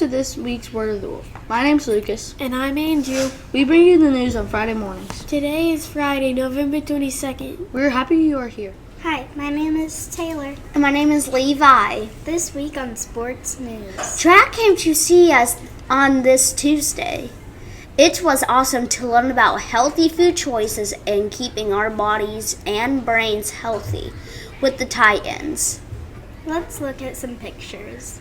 to this week's Word of the Wolf. My name's Lucas. And I'm Andrew. We bring you the news on Friday mornings. Today is Friday, November 22nd. We're happy you are here. Hi, my name is Taylor. And my name is Levi. This week on Sports News. Track came to see us on this Tuesday. It was awesome to learn about healthy food choices and keeping our bodies and brains healthy with the Titans. Let's look at some pictures.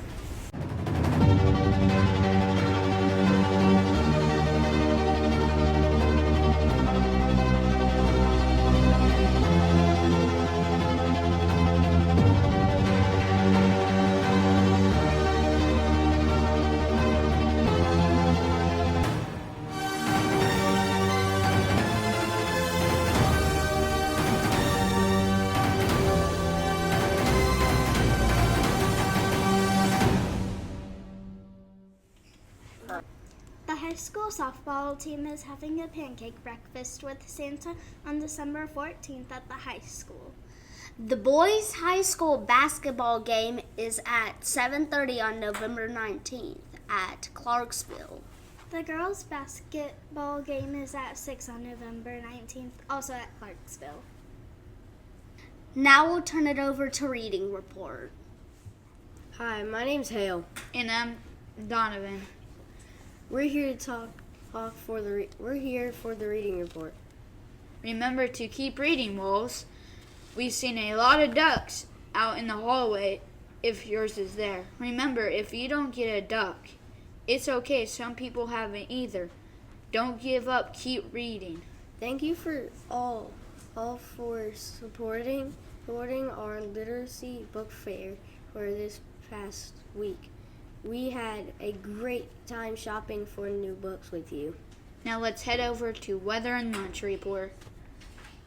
The high school softball team is having a pancake breakfast with Santa on December 14th at the high school. The boys' high school basketball game is at 7:30 on November 19th at Clarksville. The girls' basketball game is at 6 on November 19th, also at Clarksville. Now we'll turn it over to Reading Report. Hi, my name's Hale. And I'm Donovan. We're here for the reading report. Remember to keep reading, wolves. We've seen a lot of ducks out in the hallway if yours is there. Remember, if you don't get a duck, it's okay. Some people haven't either. Don't give up. Keep reading. Thank you for all for supporting our literacy book fair for this past week. We had a great time shopping for new books with you. Now let's head over to Weather and Lunch Report.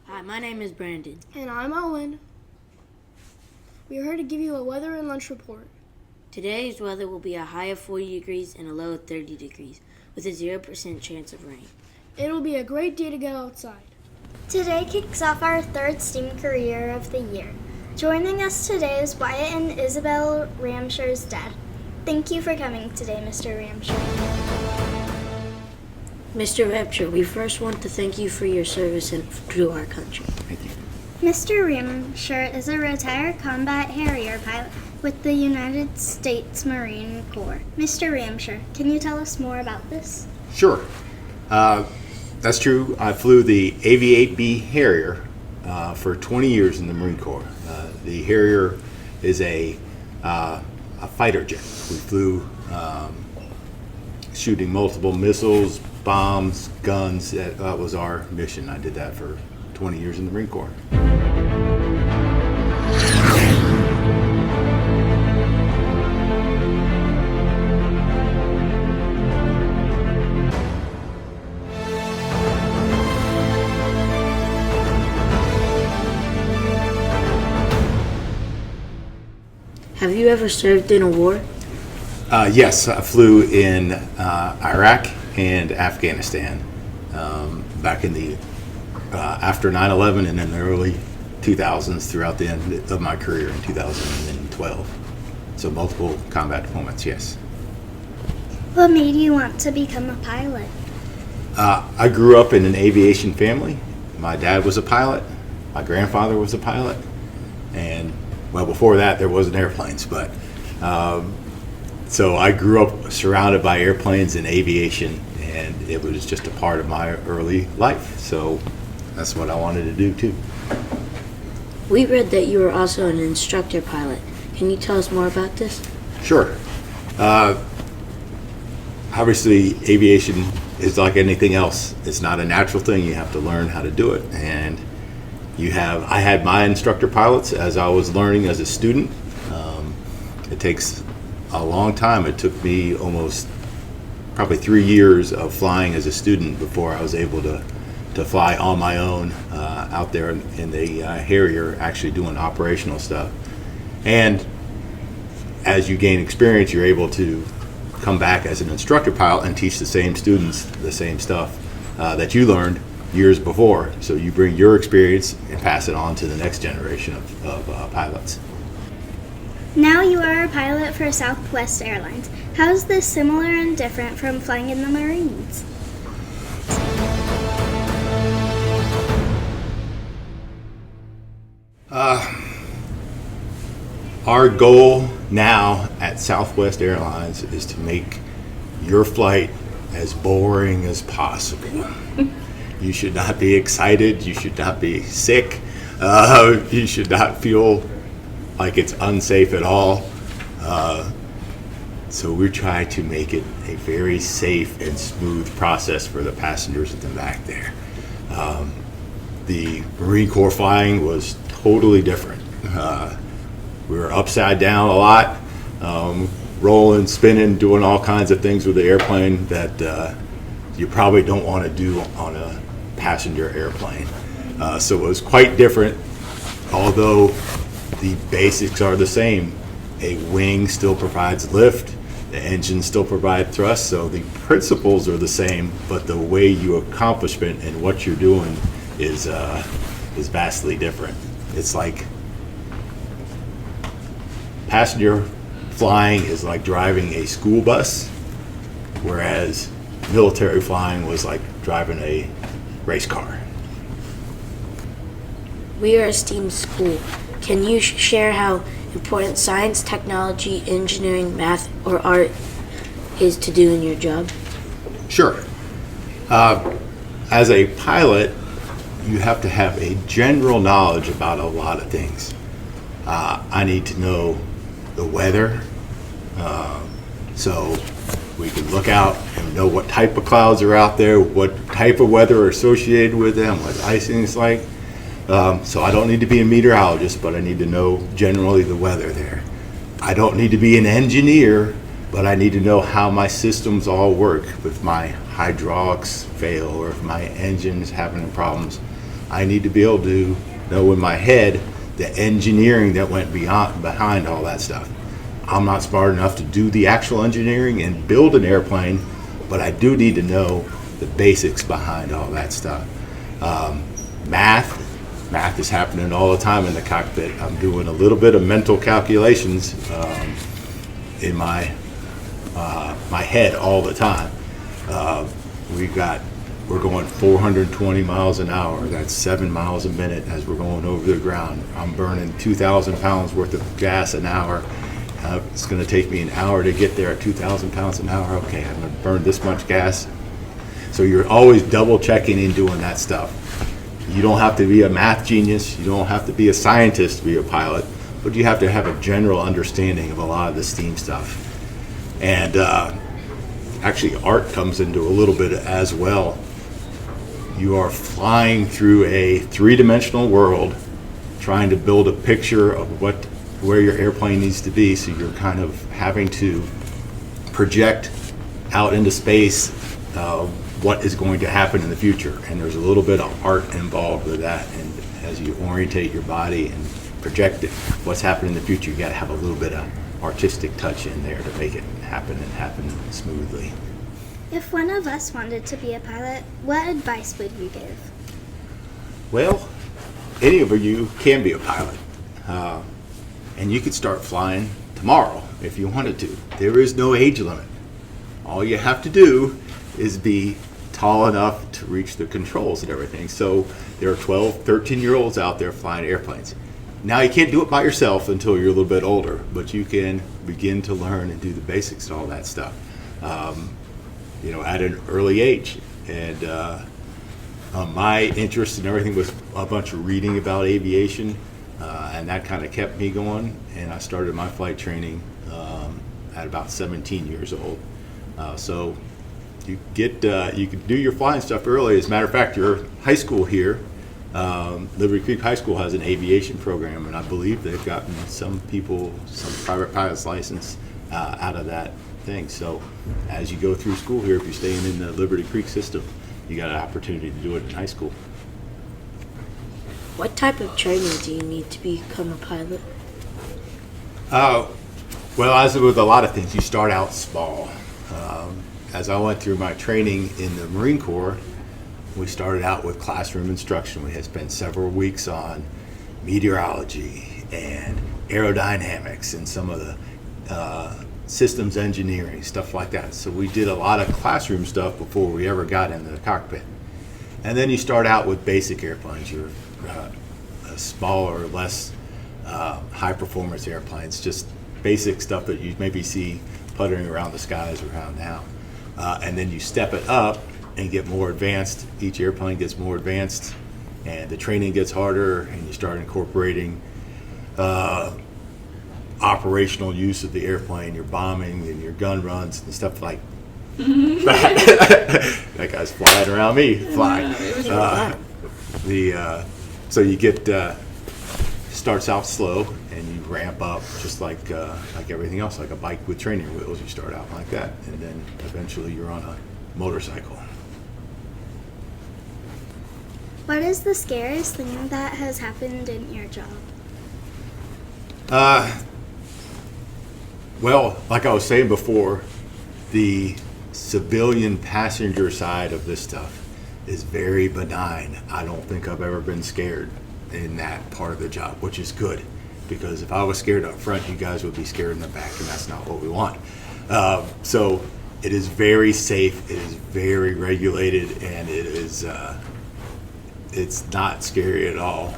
Hi, my name is Brandon. And I'm Owen. We are here to give you a weather and lunch report. Today's weather will be a high of 40 degrees and a low of 30 degrees with a 0% chance of rain. It will be a great day to go outside. Today kicks off our third STEAM career of the year. Joining us today is Wyatt and Isabel Ramsher's dad. Thank you for coming today, Mr. Ramsher. Mr. Rapture, we first want to thank you for your service to our country. Thank you. Mr. Ramsher is a retired combat Harrier pilot with the United States Marine Corps. Mr. Ramsher, can you tell us more about this? Sure. That's true. I flew the AV-8B Harrier for 20 years in the Marine Corps. The Harrier is a fighter jet. We flew shooting multiple missiles, bombs, guns. That was our mission. I did that for 20 years in the Marine Corps. Have you ever served in a war? Yes, I flew in Iraq and Afghanistan back in the after 9/11 and in the early 2000s throughout the end of my career in 2012. So multiple combat deployments, yes. What made you want to become a pilot? I grew up in an aviation family. My dad was a pilot. My grandfather was a pilot. And, well, before that, there wasn't airplanes. But so I grew up surrounded by airplanes and aviation, and it was just a part of my early life. So that's what I wanted to do, too. We read that you were also an instructor pilot. Can you tell us more about this? Sure. Obviously, aviation is like anything else. It's not a natural thing. You have to learn how to do it. And I had my instructor pilots as I was learning as a student. It takes a long time. It took me almost probably 3 years of flying as a student before I was able to fly on my own out there in the Harrier, actually doing operational stuff. And as you gain experience, you're able to come back as an instructor pilot and teach the same students the same stuff that you learned years before. So you bring your experience and pass it on to the next generation of pilots. Now you are a pilot for Southwest Airlines. How is this similar and different from flying in the Marines? Our goal now at Southwest Airlines is to make your flight as boring as possible. You should not be excited. You should not be sick. You should not feel like it's unsafe at all. So we try to make it a very safe and smooth process for the passengers at the back there. The Marine Corps flying was totally different. We were upside down a lot, rolling, spinning, doing all kinds of things with the airplane that you probably don't want to do on a passenger airplane. So it was quite different, although the basics are the same. A wing still provides lift, the engine still provides thrust, so the principles are the same, but the way you accomplish it and what you're doing is vastly different. It's like passenger flying is like driving a school bus, whereas military flying was like driving a race car. We are a STEAM school. Can you share how important science, technology, engineering, math, or art is to do in your job? Sure. As a pilot, you have to have a general knowledge about a lot of things. I need to know the weather, so we can look out and know what type of clouds are out there, what type of weather are associated with them, what icing is like. So I don't need to be a meteorologist, but I need to know generally the weather there. I don't need to be an engineer, but I need to know how my systems all work. If my hydraulics fail or if my engine is having problems, I need to be able to know in my head the engineering that went behind all that stuff. I'm not smart enough to do the actual engineering and build an airplane, but I do need to know the basics behind all that stuff. Math is happening all the time in the cockpit. I'm doing a little bit of mental calculations in my head all the time. We're going 420 miles an hour. That's 7 miles a minute as we're going over the ground. I'm burning 2,000 pounds worth of gas an hour. It's going to take me an hour to get there at 2,000 pounds an hour. Okay, I'm going to burn this much gas. So you're always double checking and doing that stuff. You don't have to be a math genius. You don't have to be a scientist to be a pilot, but you have to have a general understanding of a lot of the STEAM stuff. And actually, art comes into a little bit as well. You are flying through a three-dimensional world, trying to build a picture of where your airplane needs to be. So you're kind of having to project out into space what is going to happen in the future. And there's a little bit of art involved with that. And as you orientate your body and project it, what's happening in the future, you got to have a little bit of artistic touch in there to make it happen and happen smoothly. If one of us wanted to be a pilot, what advice would you give? Well, any of you can be a pilot. And you could start flying tomorrow if you wanted to. There is no age limit. All you have to do is be tall enough to reach the controls and everything. So there are 12, 13-year-olds out there flying airplanes. Now you can't do it by yourself until you're a little bit older, but you can begin to learn and do the basics and all that stuff, at an early age. And my interest in everything was a bunch of reading about aviation, and that kind of kept me going. And I started my flight training at about 17 years old. So you can do your flying stuff early. As a matter of fact, your high school here, Liberty Creek High School, has an aviation program, and I believe they've gotten some private pilot's license out of that thing. So as you go through school here, if you're staying in the Liberty Creek system, you got an opportunity to do it in high school. What type of training do you need to become a pilot? Well, as with a lot of things, you start out small. As I went through my training in the Marine Corps, we started out with classroom instruction. We had spent several weeks on meteorology and aerodynamics and some of the systems engineering, stuff like that. So we did a lot of classroom stuff before we ever got into the cockpit. And then you start out with basic airplanes, your smaller, less high performance airplanes, just basic stuff that you maybe see puttering around the skies around now. And then you step it up and get more advanced. Each airplane gets more advanced, and the training gets harder, and you start incorporating operational use of the airplane, your bombing and your gun runs and stuff like that. That guy's flying around me, flying. So you get starts out slow and you ramp up just like everything else, like a bike with training wheels. You start out like that, and then eventually you're on a motorcycle. What is the scariest thing that has happened in your job? Well, like I was saying before, the civilian passenger side of this stuff is very benign. I don't think I've ever been scared in that part of the job, which is good, because if I was scared up front, you guys would be scared in the back, and that's not what we want. So it is very safe, it is very regulated, and it's not scary at all.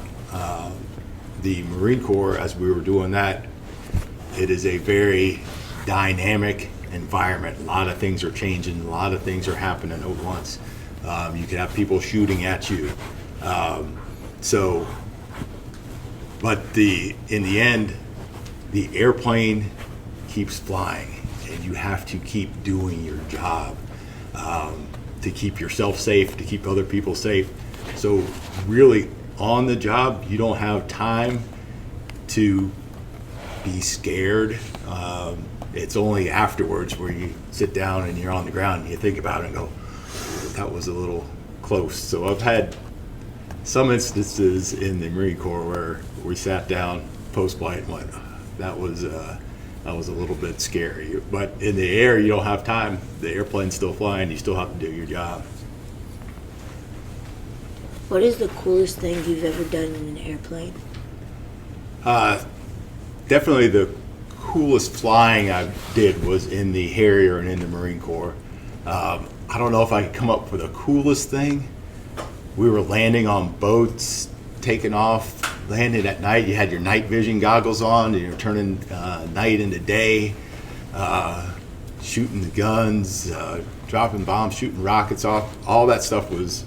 The Marine Corps, as we were doing that, it is a very dynamic environment. A lot of things are changing, a lot of things are happening at once. You can have people shooting at you. But in the end, the airplane keeps flying, and you have to keep doing your job to keep yourself safe, to keep other people safe. So really, on the job, you don't have time to be scared. It's only afterwards where you sit down and you're on the ground and you think about it and go, that was a little close. So I've had some instances in the Marine Corps where we sat down post-flight and went, that was a little bit scary. But in the air, you don't have time. The airplane's still flying. You still have to do your job. What is the coolest thing you've ever done in an airplane? Definitely the coolest flying I did was in the Harrier and in the Marine Corps. I don't know if I could come up with a coolest thing. We were landing on boats, taking off, landing at night. You had your night vision goggles on, and you're turning night into day, shooting the guns, dropping bombs, shooting rockets off. All that stuff was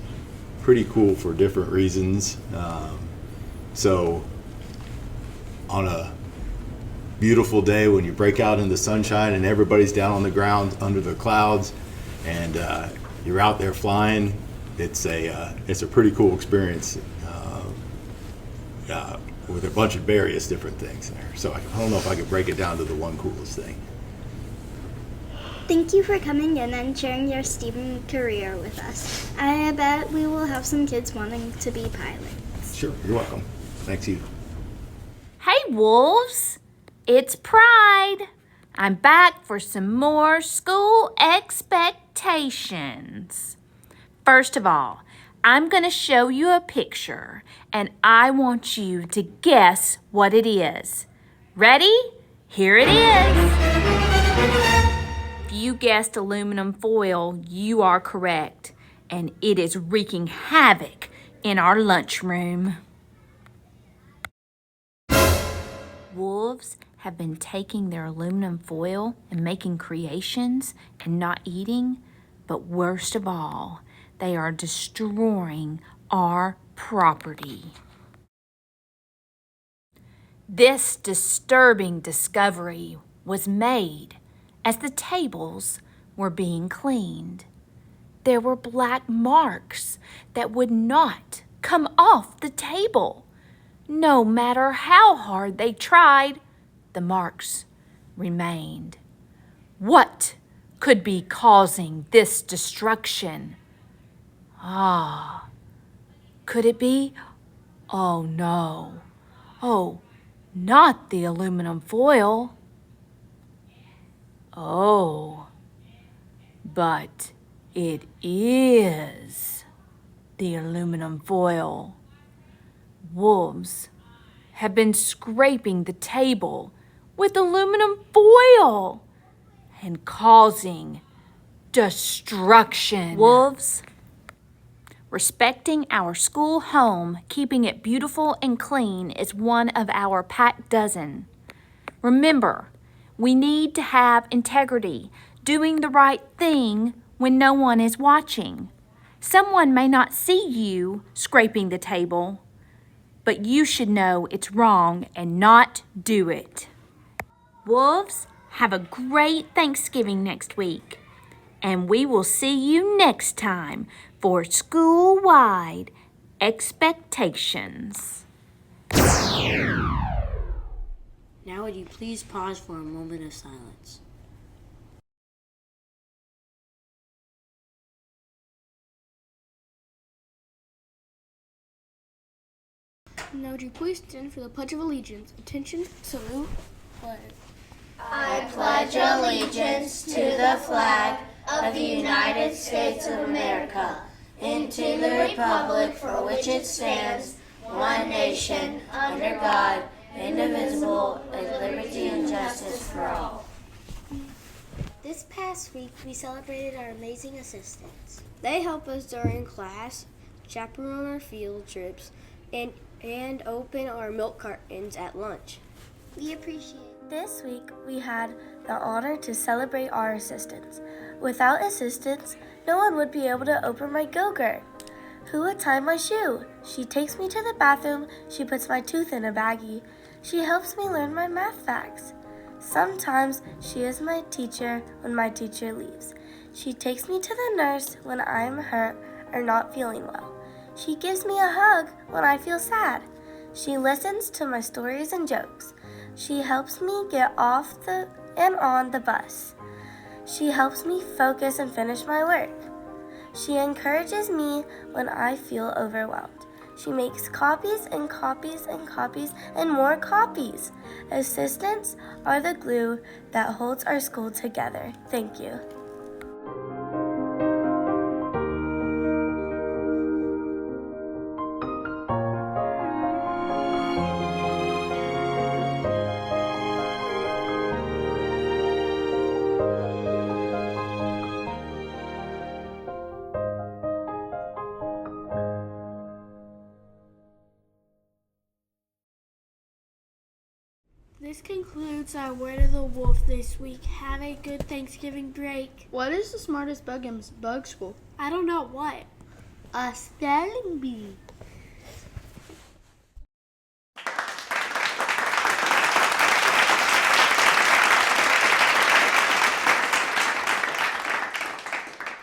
pretty cool for different reasons. So on a beautiful day when you break out in the sunshine and everybody's down on the ground under the clouds and you're out there flying, it's a pretty cool experience with a bunch of various different things there. So I don't know if I could break it down to the one coolest thing. Thank you for coming in and sharing your STEAM career with us. I bet we will have some kids wanting to be pilots. Sure, you're welcome. Thanks you. Hey, wolves! It's Pride. I'm back for some more school expectations. First of all, I'm going to show you a picture, and I want you to guess what it is. Ready? Here it is. If you guessed aluminum foil, you are correct, and it is wreaking havoc in our lunchroom. Wolves have been taking their aluminum foil and making creations and not eating, but worst of all, they are destroying our property. This disturbing discovery was made as the tables were being cleaned. There were black marks that would not come off the table. No matter how hard they tried, the marks remained. What could be causing this destruction? Could it be? Oh no. Oh, not the aluminum foil. Oh, but it is the aluminum foil. Wolves have been scraping the table with aluminum foil and causing destruction. Wolves, respecting our school home, keeping it beautiful and clean is one of our pack dozen. Remember, we need to have integrity, doing the right thing when no one is watching. Someone may not see you scraping the table, but you should know it's wrong and not do it. Wolves, have a great Thanksgiving next week, and we will see you next time for School-Wide Expectations. Now would you please pause for a moment of silence? Now would you please stand for the Pledge of Allegiance? Attention, salute, flag. I pledge allegiance to the flag of the United States of America and to the republic for which it stands, one nation, under God, indivisible, with liberty and justice for all. This past week, we celebrated our amazing assistants. They help us during class, chaperone our field trips, and open our milk cartons at lunch. We appreciate it. This week, we had the honor to celebrate our assistants. Without assistants, no one would be able to open my Go-Gurt. Who would tie my shoe? She takes me to the bathroom. She puts my tooth in a baggie. She helps me learn my math facts. Sometimes she is my teacher when my teacher leaves. She takes me to the nurse when I'm hurt or not feeling well. She gives me a hug when I feel sad. She listens to my stories and jokes. She helps me get off and on the bus. She helps me focus and finish my work. She encourages me when I feel overwhelmed. She makes copies and copies and copies and more copies. Assistants are the glue that holds our school together. Thank you. This concludes our Word of the Wolf this week. Have a good Thanksgiving break. What is the smartest bug in bug school? I don't know what. A spelling bee.